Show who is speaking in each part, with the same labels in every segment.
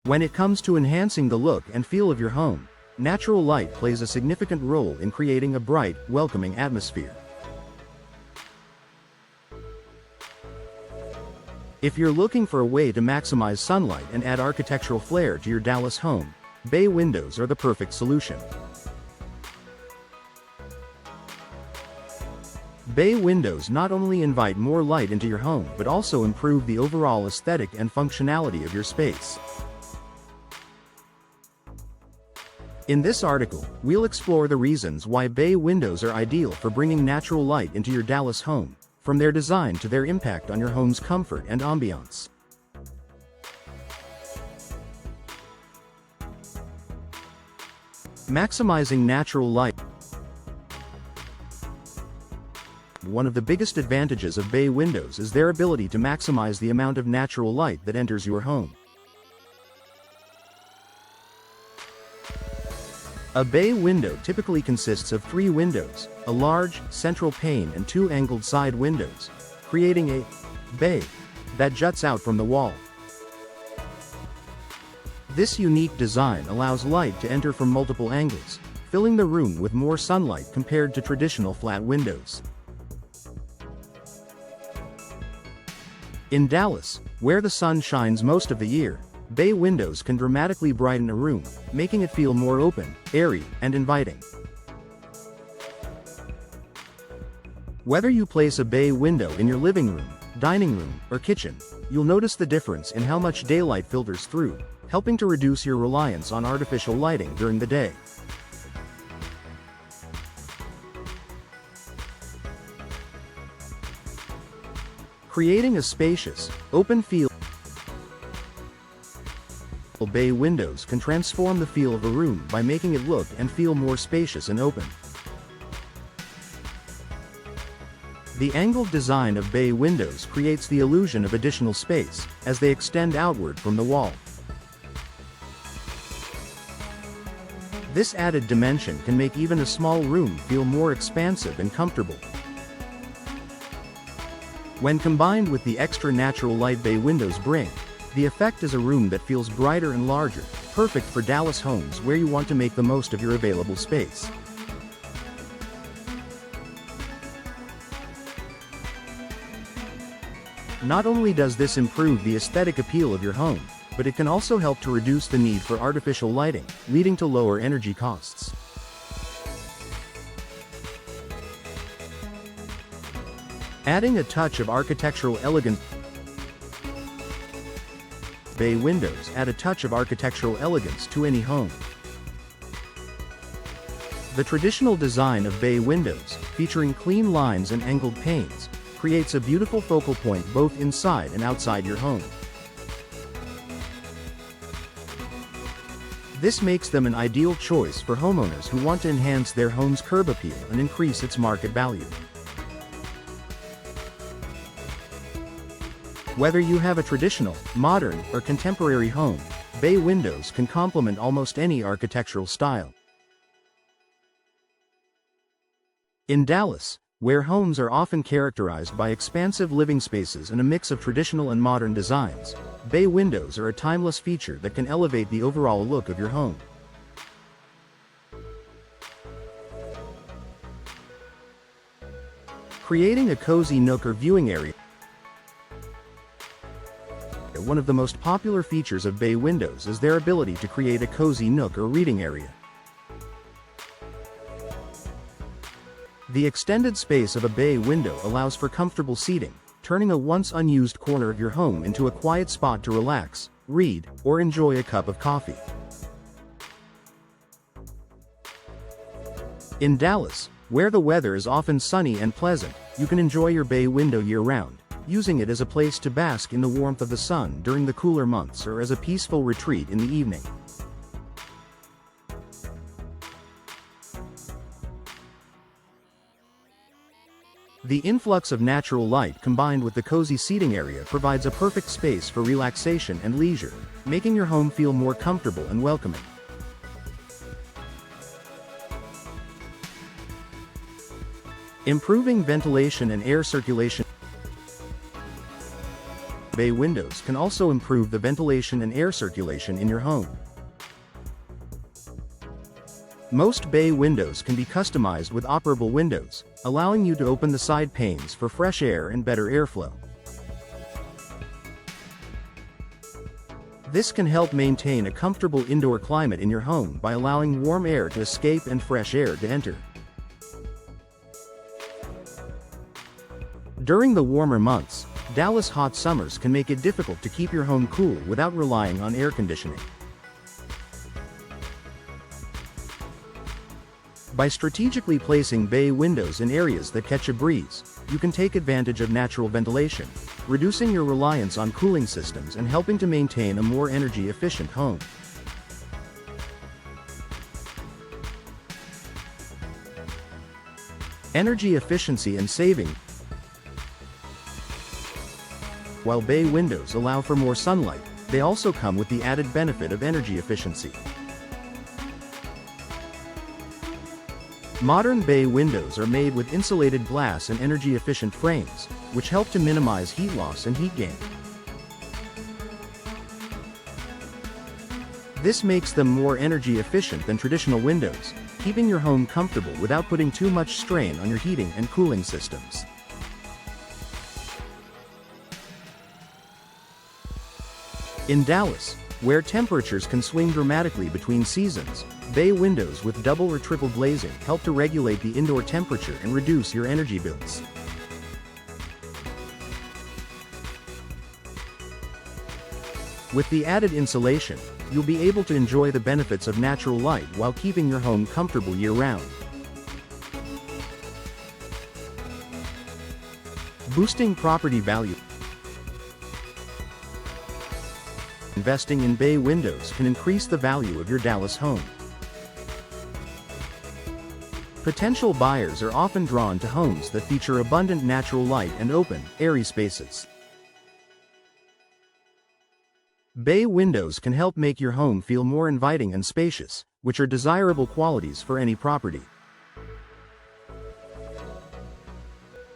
Speaker 1: When it comes to enhancing the look and feel of your home, natural light plays a significant role in creating a bright, welcoming atmosphere. If you're looking for a way to maximize sunlight and add architectural flair to your Dallas home, bay windows are the perfect solution. Bay windows not only invite more light into your home but also improve the overall aesthetic and functionality of your space. In this article, we'll explore the reasons why bay windows are ideal for bringing natural light into your Dallas home, from their design to their impact on your home's comfort and ambiance. Maximizing natural light. One of the biggest advantages of bay windows is their ability to maximize the amount of natural light that enters your home. A bay window typically consists of 3 windows, a large, central pane and 2 angled side windows, creating a bay that juts out from the wall. This unique design allows light to enter from multiple angles, filling the room with more sunlight compared to traditional flat windows. In Dallas, where the sun shines most of the year, bay windows can dramatically brighten a room, making it feel more open, airy, and inviting. Whether you place a bay window in your living room, dining room, or kitchen, you'll notice the difference in how much daylight filters through, helping to reduce your reliance on artificial lighting during the day. Creating a spacious, open feel. Bay windows can transform the feel of a room by making it look and feel more spacious and open. The angled design of bay windows creates the illusion of additional space, as they extend outward from the wall. This added dimension can make even a small room feel more expansive and comfortable. When combined with the extra natural light bay windows bring, the effect is a room that feels brighter and larger, perfect for Dallas homes where you want to make the most of your available space. Not only does this improve the aesthetic appeal of your home, but it can also help to reduce the need for artificial lighting, leading to lower energy costs. Adding a touch of architectural elegance. Bay windows add a touch of architectural elegance to any home. The traditional design of bay windows, featuring clean lines and angled panes, creates a beautiful focal point both inside and outside your home. This makes them an ideal choice for homeowners who want to enhance their home's curb appeal and increase its market value. Whether you have a traditional, modern, or contemporary home, bay windows can complement almost any architectural style. In Dallas, where homes are often characterized by expansive living spaces and a mix of traditional and modern designs, bay windows are a timeless feature that can elevate the overall look of your home. Creating a cozy nook or viewing area. One of the most popular features of bay windows is their ability to create a cozy nook or reading area. The extended space of a bay window allows for comfortable seating, turning a once unused corner of your home into a quiet spot to relax, read, or enjoy a cup of coffee. In Dallas, where the weather is often sunny and pleasant, you can enjoy your bay window year-round, using it as a place to bask in the warmth of the sun during the cooler months or as a peaceful retreat in the evening. The influx of natural light combined with the cozy seating area provides a perfect space for relaxation and leisure, making your home feel more comfortable and welcoming. Improving ventilation and air circulation. Bay windows can also improve the ventilation and air circulation in your home. Most bay windows can be customized with operable windows, allowing you to open the side panes for fresh air and better airflow. This can help maintain a comfortable indoor climate in your home by allowing warm air to escape and fresh air to enter. During the warmer months, Dallas hot summers can make it difficult to keep your home cool without relying on air conditioning. By strategically placing bay windows in areas that catch a breeze, you can take advantage of natural ventilation, reducing your reliance on cooling systems and helping to maintain a more energy-efficient home. Energy efficiency and saving. While bay windows allow for more sunlight, they also come with the added benefit of energy efficiency. Modern bay windows are made with insulated glass and energy-efficient frames, which help to minimize heat loss and heat gain. This makes them more energy efficient than traditional windows, keeping your home comfortable without putting too much strain on your heating and cooling systems. In Dallas, where temperatures can swing dramatically between seasons, bay windows with double or triple glazing help to regulate the indoor temperature and reduce your energy bills. With the added insulation, you'll be able to enjoy the benefits of natural light while keeping your home comfortable year-round. Boosting property value. Investing in bay windows can increase the value of your Dallas home. Potential buyers are often drawn to homes that feature abundant natural light and open, airy spaces. Bay windows can help make your home feel more inviting and spacious, which are desirable qualities for any property.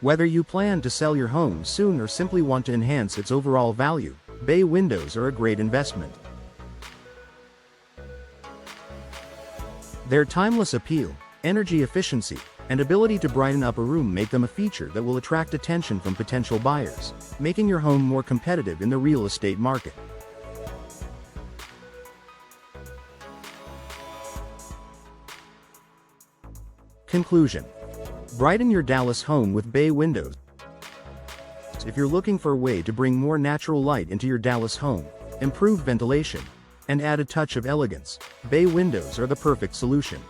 Speaker 1: Whether you plan to sell your home soon or simply want to enhance its overall value, bay windows are a great investment. Their timeless appeal, energy efficiency, and ability to brighten up a room make them a feature that will attract attention from potential buyers, making your home more competitive in the real estate market. Conclusion: brighten your Dallas home with bay windows. If you're looking for a way to bring more natural light into your Dallas home, improve ventilation, and add a touch of elegance, bay windows are the perfect solution.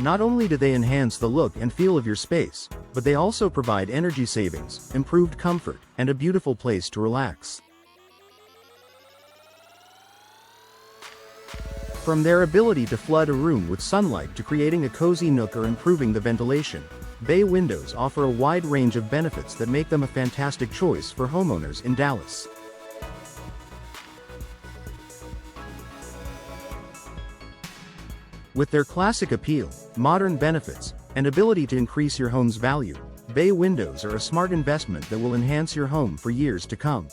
Speaker 1: Not only do they enhance the look and feel of your space, but they also provide energy savings, improved comfort, and a beautiful place to relax. From their ability to flood a room with sunlight to creating a cozy nook or improving the ventilation, bay windows offer a wide range of benefits that make them a fantastic choice for homeowners in Dallas. With their classic appeal, modern benefits, and ability to increase your home's value, bay windows are a smart investment that will enhance your home for years to come.